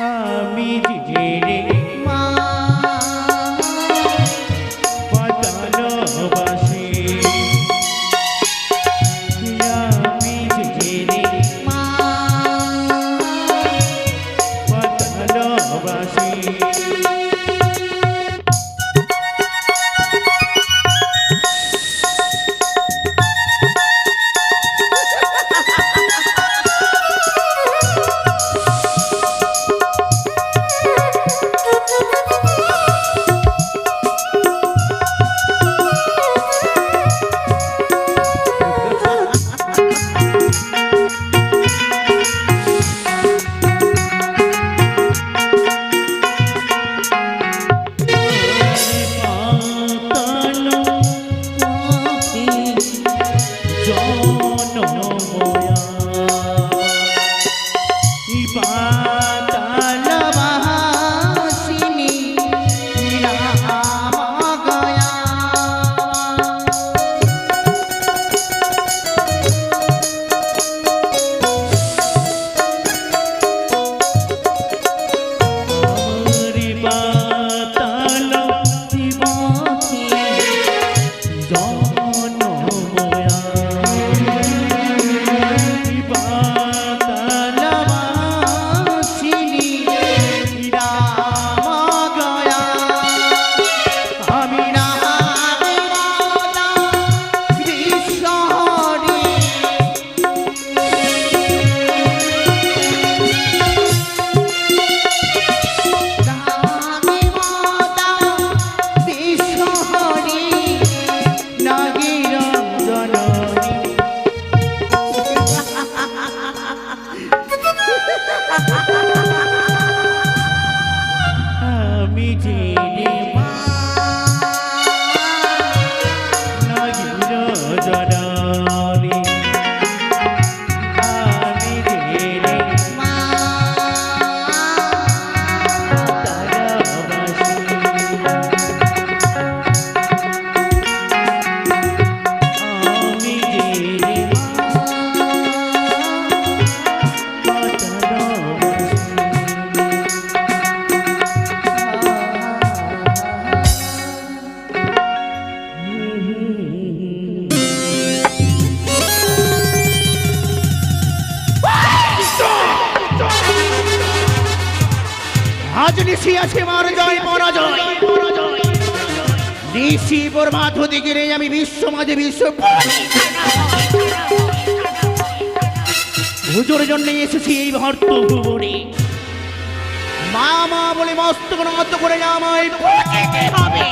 আমি জেনে মা ভালোবাসি আমি জেনে মা ভালোবাসি আমি বিশ্ব মাঝে বিশ্ব হুজুর জন্য এসেছি এই ভর্ত ভুবনে মা মা বলে মস্তক নত করে আমায় হবে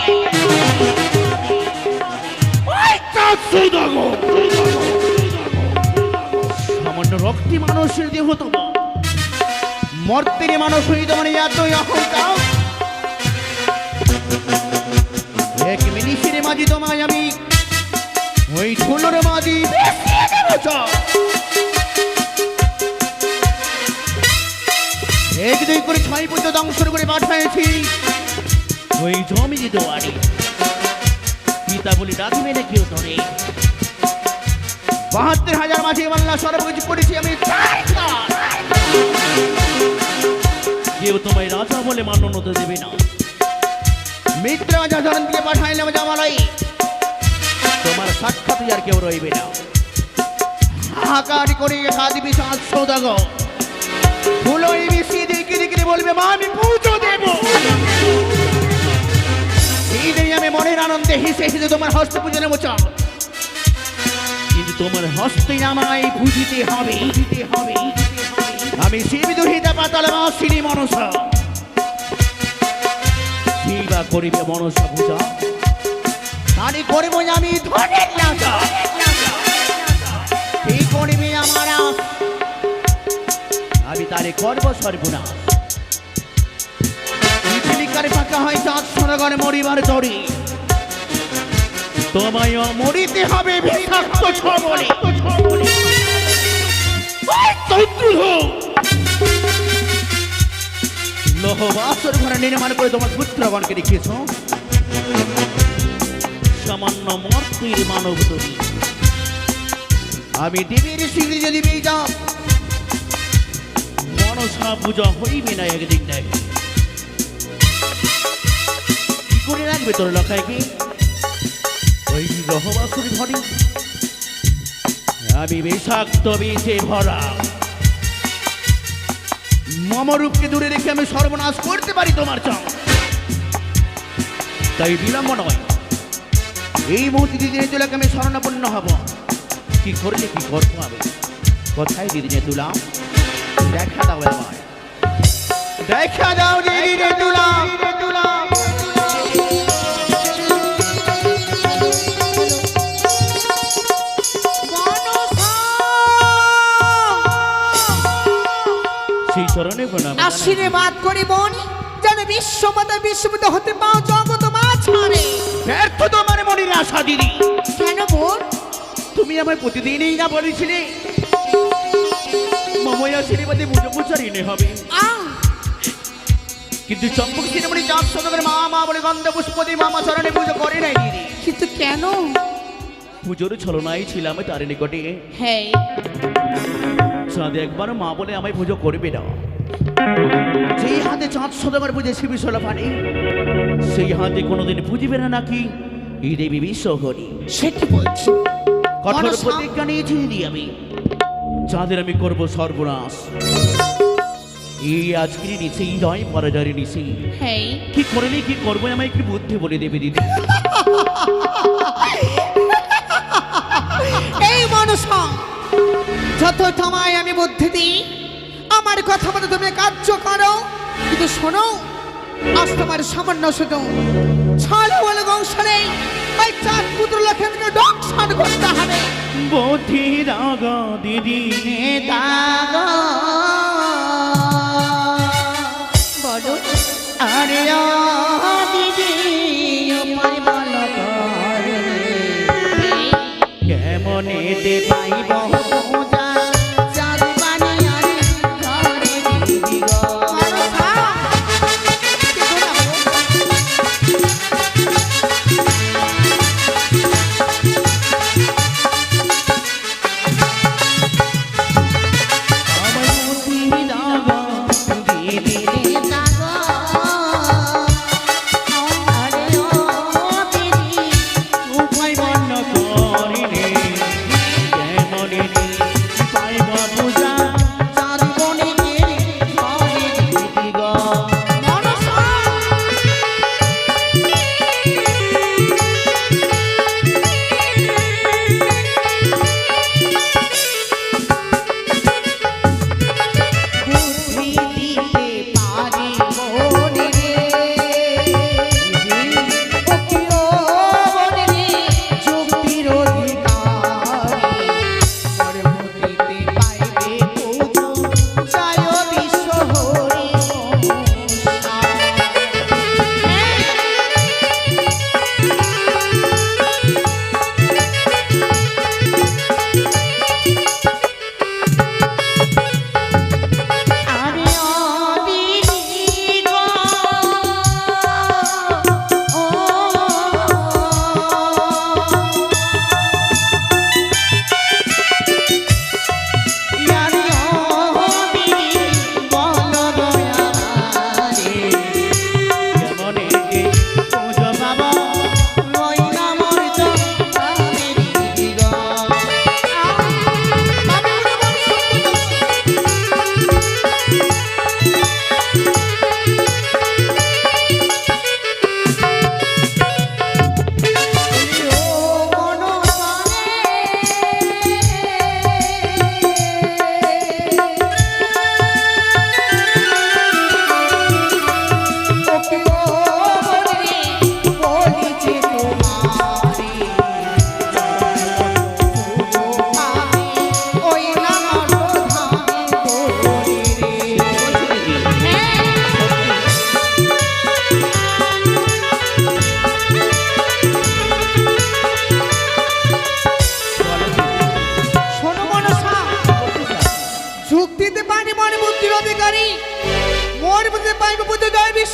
সামান্য রক্তি মানুষের দেহ তো মর্তের মানুষ হইতে মানে এতই অহংকার এক মিনিটের মাঝি তোমায় আমি ওই ঝুলোর মাঝি এক দুই করে 6 পর্যন্ত ধ্বংস করে পাঠাইছি ওই জমি দোয়ারি পিতা বলি ডাকবে না কেউ ধরে ৭২,০০০ মাঝি মাল্লা সর্বকিছু করেছি আমি কেউ তোমায় রাজা বলে মান্যতা দেবে না মিত্র যখন দিয়ে পাঠাইলাম জামালাই তোমার সাক্ষাৎ আর কেউ রইবে না হাকারি করে হাদি বিশাল সৌদাগর ফুলই মিশিয়ে দেখে দেখে বলবে মা আমি পুজো দেব এই দিন আমি মনের আনন্দে হেসে হেসে তোমার হস্ত পুজো নেব চাও কিন্তু তোমার হস্তে আমায় বুঝিতে হবে আমি শিব দুহিতা পাতাল বাসিনী মনসা কিবা করিবে মনসা পূজা তারি করিব আমি ধনের রাজা কি করিবে আমার আমি তারে করব সর্বনাশ পৃথিবীকারে ফাঁকা হয় চাঁদ সোনাগরে মরিবার তরি তোমায় মরিতে হবে বিষাক্ত ছবলে লৌহ বাসর ঘরে নির্মাণ করে তোমার পুত্রগণকে দেখিয়েছ সামান্য মর্তির মানব তুমি আমি দেবীর শিখে যদি পেয়ে যাও মনসা পূজা হইবে না একদিন না একদিন। কি করে রাখবে তোর লখায় কি ওই রহবাসুর ঘরে আমি বিষাক্ত বিষে ভরা মমরূপকে দূরে রেখে আমি সর্বনাশ করতে পারি তোমার চাও। তাই বিলম্ব নয়, এই মুহূর্তে দিদিনে তুলাকে আমি শরণাপন্ন হব। কি করলে কি করবো আমি? কোথায় দিদিনে তুলা? দেখা দাও আমায়, দেখা দাও দিদিনে তুলা। সেই চরণে প্রণাম আশীর্বাদ করি বোন, যেন বিশ্বমাতা বিশ্বমিত হতে পাও জগৎ মাঝারে। ব্যর্থ তোমার মনের আশা দিদি। কেন বোন? তুমি আমায় প্রতিদিনই না বলেছিলে মময় আশীর্বাদে পুজো পুচারিনে হবে, কিন্তু চম্পক শিরোমণি চাঁদ সদমের মা মা বলে গন্ধ পুষ্প দিয়ে মামা চরণে পুজো করে নাই দিদি। কিন্তু কেন? পুজোর ছলনাই ছিলাম তার নিকটে। হ্যাঁ, চাঁদ একবার মা বলে আমায় পুজো করবে না। যেই হাতে চাঁদ সদমের পুজো শিবি সোলাফানি, সেই হাতে কোনোদিন পুজিবে না নাকি এই দেবী বিশ্বহরি। সে কি বলছি? কঠোর মনসা? প্রতিজ্ঞা নিয়েছি দিদি আমি, চাঁদের আমি করবো সর্বনাশ। এই আজকের নিচে এই নয় পরাজয়ের নিচে হ্যাঁ, কি করলে কি করবো আমায় একটু বুদ্ধি বলে দেবে দিদি। এই মনসা, যত তোমায় আমি বুদ্ধি দিই, আমার কথা মতো তুমি কার্য করো। কিন্তু শোনো, আজ তোমার সামান্য শুধু ছল বলে কৌশলে ওই চাঁদ পুত্র লক্ষ্মীকে দংশন করতে হবে। বুদ্ধি রাগ দিদি বলো। আরে দিদি কেমনে দে পাইব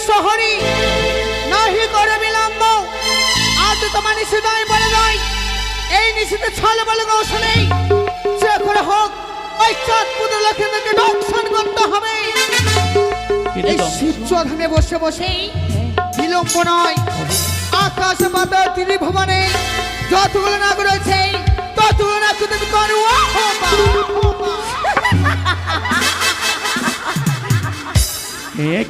শহরে নাহি করে বিলম্ব। আজ তোমার নিষেধায় বলে নয়, এই নিষেধে ছল বলে কৌশলে যে করে হোক ওই চাঁদপুরের লক্ষ্মীদেরকে দর্শন করতে হবে। কিন্তু এই সূর্যধামে বসে বসে বিলম্ব নয়, আকাশে পাতাল ত্রিভুবনে যতগুলো নাগ রয়েছে ততগুলো নাগ তুমি করো।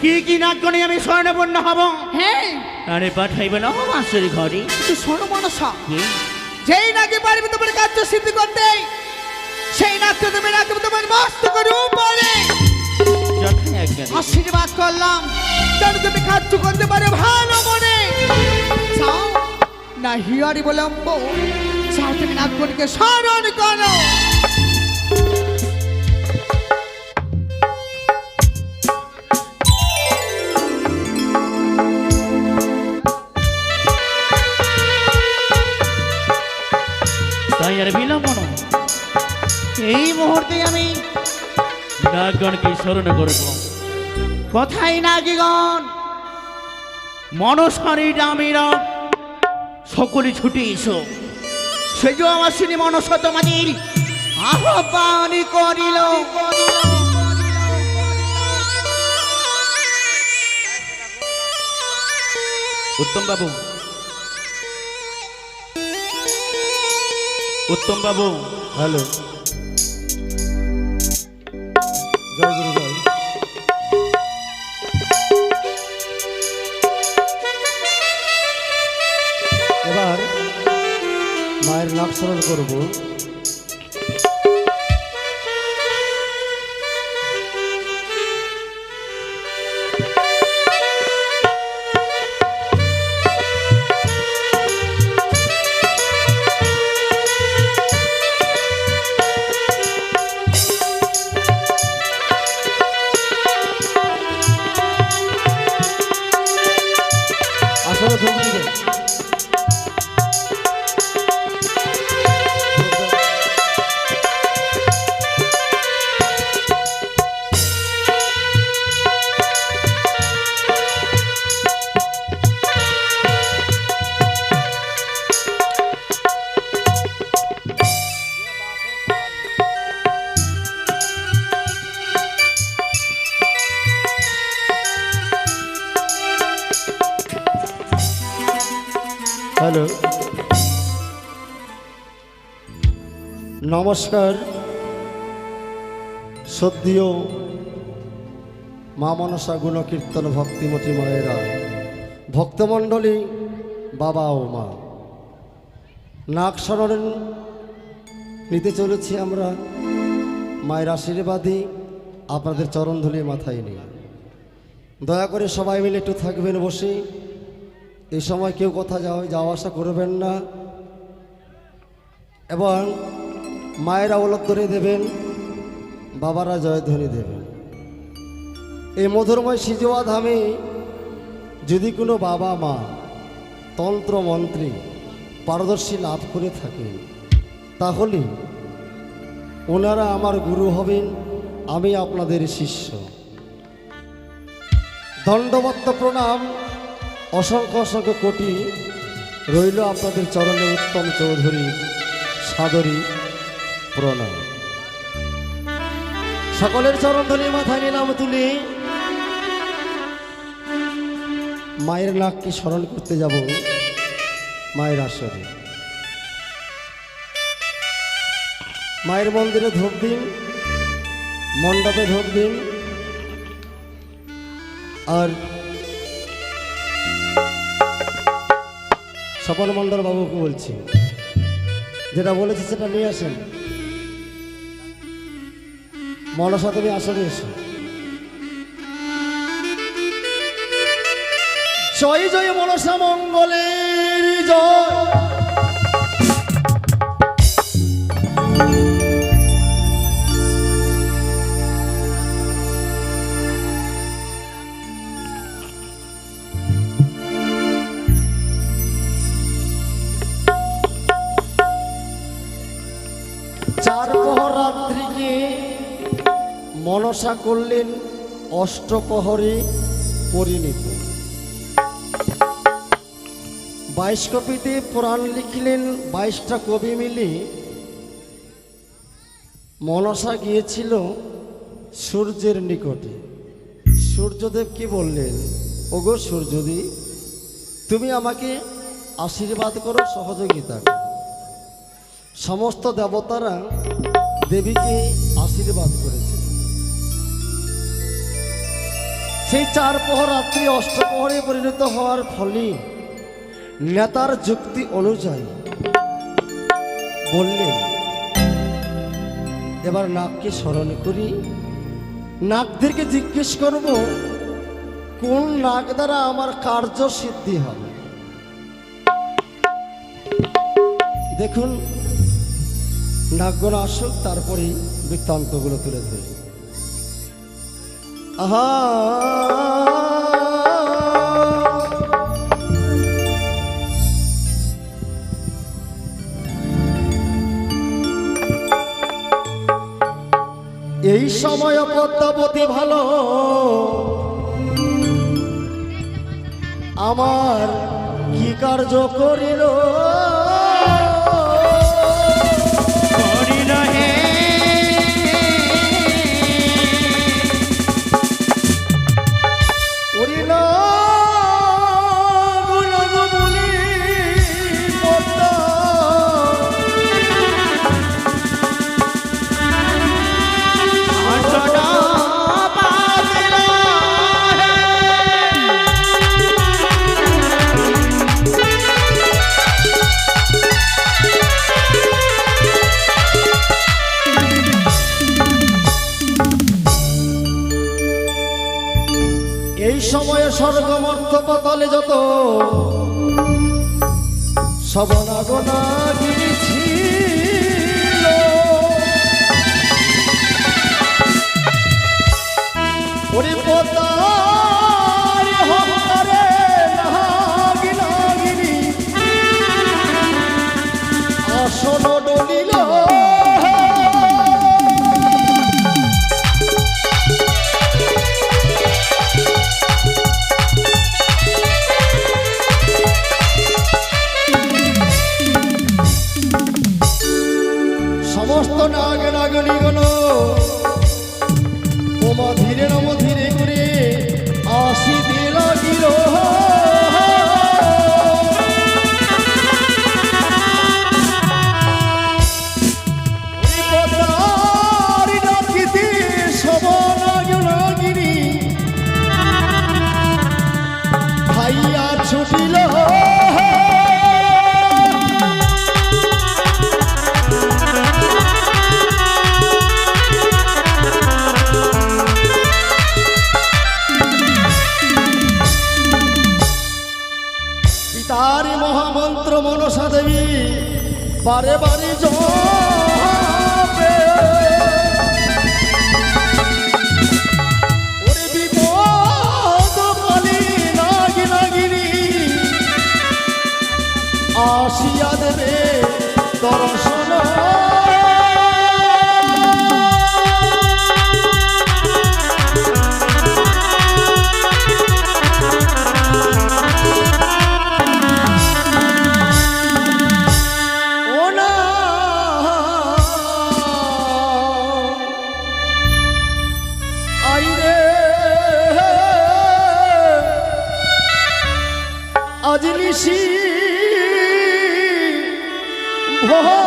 কি কি নাচ করে আমি স্বর্ণপূর্ণ হব? হ্যাঁ, আরে পাঠাইবে না মাসের ঘরে। কিন্তু শোনো মনসা, কি? যেই নাকি পারবে তোমার কার্য সিদ্ধি করতে, সেই নাচকে তুমি রাখবে তোমার মস্তকের উপরে। যথাই আজ্ঞা। আশীর্বাদ করলাম যেন তুমি কার্য করতে পারো ভালো মনে। চাও না হিয়ারি বিলম্ব, চাও তুমি নাগরিককে স্মরণ করো। তাই আর বিলম্ব নয়, এই মুহূর্তে আমি নাগগণকে স্মরণ করব। কথাই নাগিগণ, মনসারি ডামিরা সকলে ছুটে এসো। সেজ আমার শ্রী মনসা তোমাদের আহ্বান করিল। উত্তম বাবু, উত্তম বাবু, হ্যালো, জয় গুরু জয়। এবার মায়ের নাম স্মরণ করব। আসলে ধূপ দিবেন। হ্যালো, নমস্কার। সদ্যীয় মা মনসা গুণকীর্তন ভক্তিমতী মায়েরা, ভক্তমণ্ডলী, বাবা ও মা, নাগ স্মরণ নিতে চলেছি আমরা। মায়ের আশীর্বাদী আপনাদের চরণধুলি মাথায় নিয়ে। দয়া করে সবাই মিলে একটু থাকবেন বসে। এই সময় কেউ কোথা যাওয়া আসা করবেন না, এবং মায়েরা ওলক ধরে দেবেন, বাবারা জয়ধ্বনি দেবেন। এই মধুরময় সিজোয়া ধামে যদি কোনো বাবা মা তন্ত্র মন্ত্রী পারদর্শী লাভ করে থাকেন, তাহলে ওনারা আমার গুরু হবেন, আমি আপনাদের শিষ্য। দণ্ডবদ্ধ প্রণাম, অসংখ্য অসংখ্য কোটি রইল আপনাদের চরণে। উত্তম চৌধুরী সাদরী প্রণাম। সকলের চরণধুলি মাথায় নিলাম তুলি। মায়ের নাককে স্মরণ করতে যাব মায়ের আসরে। মায়ের মন্দিরে ধূপ দিন, মণ্ডপে ধূপ দিন, আর স্বপন মণ্ডল বাবুকে বলছি, যেটা বলেছি সেটা নিয়ে আসেন। মনসা তুমি আসলে এসো। জয় জয় মনসা মঙ্গলের জয়। চার প্রহর রাত্রিকে মনসা করলেন অষ্টপ্রহরে পরিণত। 22 কবিতে পুরাণ লিখলেন 22টা কবি মিলে মনসা গিয়েছিল সূর্যের নিকটে। সূর্যদেব কি বললেন, ওগো সূর্যদেব, তুমি আমাকে আশীর্বাদ করো, সহযোগিতা করো। সমস্ত দেবতারা দেবীকে আশীর্বাদ করেছে। সেই 4 প্রহর রাত্রি অষ্টপ্রহরে পরিণত হওয়ার ফলে নেতার যুক্তি অনুযায়ী বললেন, এবার নাগকে স্মরণ করি, নাগদেরকে জিজ্ঞেস করব কোন নাগ দ্বারা আমার কার্য সিদ্ধি হবে। দেখুন নাগগণ আসুক, তারপরেই বৃত্তান্তগুলো তুলে ধরি। আহা, এই সময় পদ্মাবতী ভালো আমার কি কার্য করিল, এই সময়ে স্বর্গমর্ত পাতালে যত সবনাগনা গিয়েছিল, ওরে পতার হংকারে নাগি নাগিনী আসন ডলিল, সমস্ত নাগ নাগিনীগণ ওমা ধীরে নম ধীরে করে আসিতে লাগিল, ভাইয়া ছুটিল, পিতার মহামন্ত্র মনসা দেবী বারে বারে জপে, ওরে বিপদ কালী নাগি নাগিনী আসিয়া দেবে দর্শন, আজ নিশি ভোর